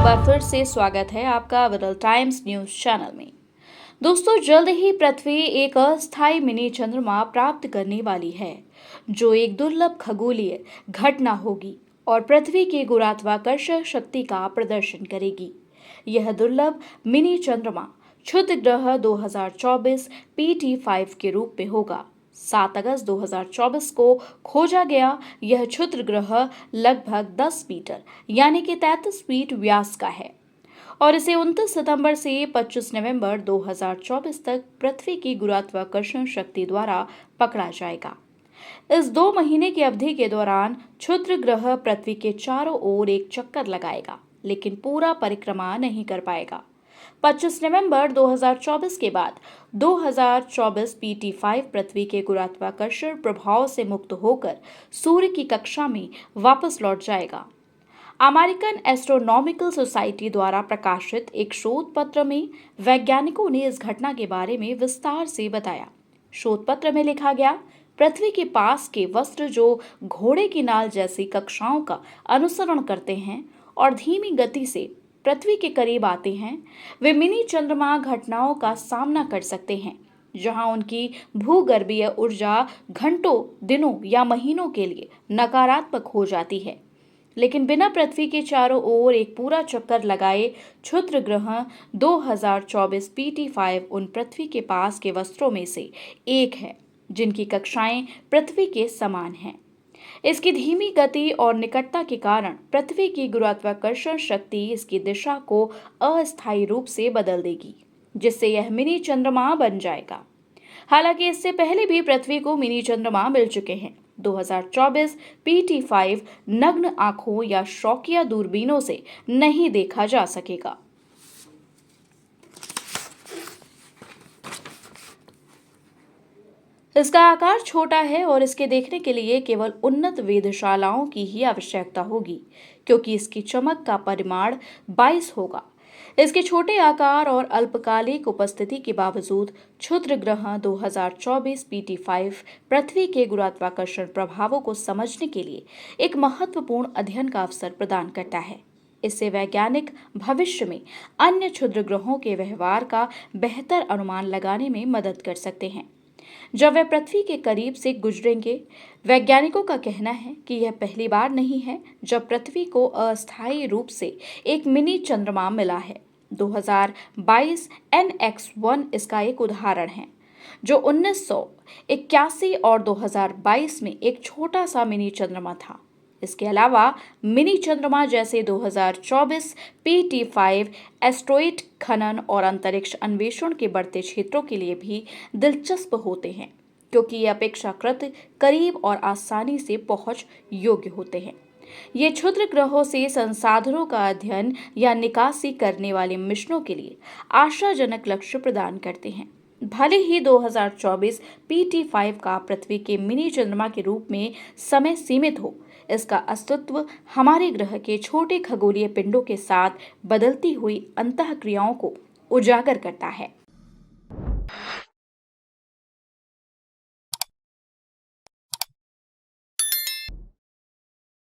बार फिर से स्वागत है आपका विरल टाइम्स न्यूज चैनल में। दोस्तों, जल्द ही पृथ्वी एक अस्थायी मिनी चंद्रमा प्राप्त करने वाली है, जो एक दुर्लभ खगोलीय घटना होगी और पृथ्वी की गुरुत्वाकर्षण शक्ति का प्रदर्शन करेगी। यह दुर्लभ मिनी चंद्रमा क्षुद्र ग्रह 2024 PT5 के रूप में होगा। 7 अगस्त 2024 को खोजा गया यह क्षुद्र ग्रह लगभग 10 मीटर यानी कि 33 फीट व्यास का है और इसे 29 सितंबर से 25 नवंबर 2024 तक पृथ्वी की गुरुत्वाकर्षण शक्ति द्वारा पकड़ा जाएगा। इस 2 महीने की अवधि के दौरान क्षुद्र ग्रह पृथ्वी के चारों ओर एक चक्कर लगाएगा, लेकिन पूरा परिक्रमा नहीं कर पाएगा। 25 नवंबर 2024 के बाद 2024 PT5 पृथ्वी के गुरुत्वाकर्षण प्रभाव से मुक्त होकर सूर्य की कक्षा में वापस लौट जाएगा। अमेरिकन एस्ट्रोनॉमिकल सोसाइटी द्वारा प्रकाशित एक शोध पत्र में वैज्ञानिकों ने इस घटना के बारे में विस्तार से बताया। शोध पत्र में लिखा गया, पृथ्वी के पास के वस्त्र जो घोड़े की नाल जैसी कक्षाओं का अनुसरण करते हैं और धीमी गति से पृथ्वी के करीब आते हैं, वे मिनी चंद्रमा घटनाओं का सामना कर सकते हैं, जहां उनकी भूगर्भीय ऊर्जा घंटों, दिनों या महीनों के लिए नकारात्मक हो जाती है। लेकिन बिना पृथ्वी के चारों ओर एक पूरा चक्कर लगाए क्षुद्र ग्रह 2024 PT5 उन पृथ्वी के पास के वस्त्रों में से एक है जिनकी कक्षाएं पृथ्वी के समान हैं। इसकी धीमी गति और निकटता के कारण पृथ्वी की गुरुत्वाकर्षण शक्ति इसकी दिशा को अस्थायी रूप से बदल देगी, जिससे यह मिनी चंद्रमा बन जाएगा। हालांकि इससे पहले भी पृथ्वी को मिनी चंद्रमा मिल चुके हैं। 2024 PT5 नग्न आंखों या शौकिया दूरबीनों से नहीं देखा जा सकेगा। इसका आकार छोटा है और इसके देखने के लिए केवल उन्नत वेधशालाओं की ही आवश्यकता होगी, क्योंकि इसकी चमक का परिमाण 22 होगा। इसके छोटे आकार और अल्पकालिक उपस्थिति के बावजूद क्षुद्र ग्रह 2024 PT5 पृथ्वी के गुरुत्वाकर्षण प्रभावों को समझने के लिए एक महत्वपूर्ण अध्ययन का अवसर प्रदान करता है। इससे वैज्ञानिक भविष्य में अन्य क्षुद्र ग्रहों के व्यवहार का बेहतर अनुमान लगाने में मदद कर सकते हैं जब वे पृथ्वी के करीब से गुजरेंगे। वैज्ञानिकों का कहना है कि यह पहली बार नहीं है जब पृथ्वी को अस्थायी रूप से एक मिनी चंद्रमा मिला है। 2022 NX1 इसका एक उदाहरण है, जो 1981 और 2022 में एक छोटा सा मिनी चंद्रमा था। इसके अलावा मिनी चंद्रमा जैसे 2024 PT5 एस्ट्रॉइड खनन और अंतरिक्ष अन्वेषण के बढ़ते क्षेत्रों के लिए भी दिलचस्प होते हैं, क्योंकि ये अपेक्षाकृत करीब और आसानी से पहुंच योग्य होते हैं। ये क्षुद्र ग्रहों से संसाधनों का अध्ययन या निकासी करने वाले मिशनों के लिए आशाजनक लक्ष्य प्रदान करते हैं। भले ही 2024 PT5 का पृथ्वी के मिनी चंद्रमा के रूप में समय सीमित हो, इसका अस्तित्व हमारे ग्रह के छोटे खगोलीय पिंडों के साथ बदलती हुई अंतःक्रियाओं को उजागर करता है।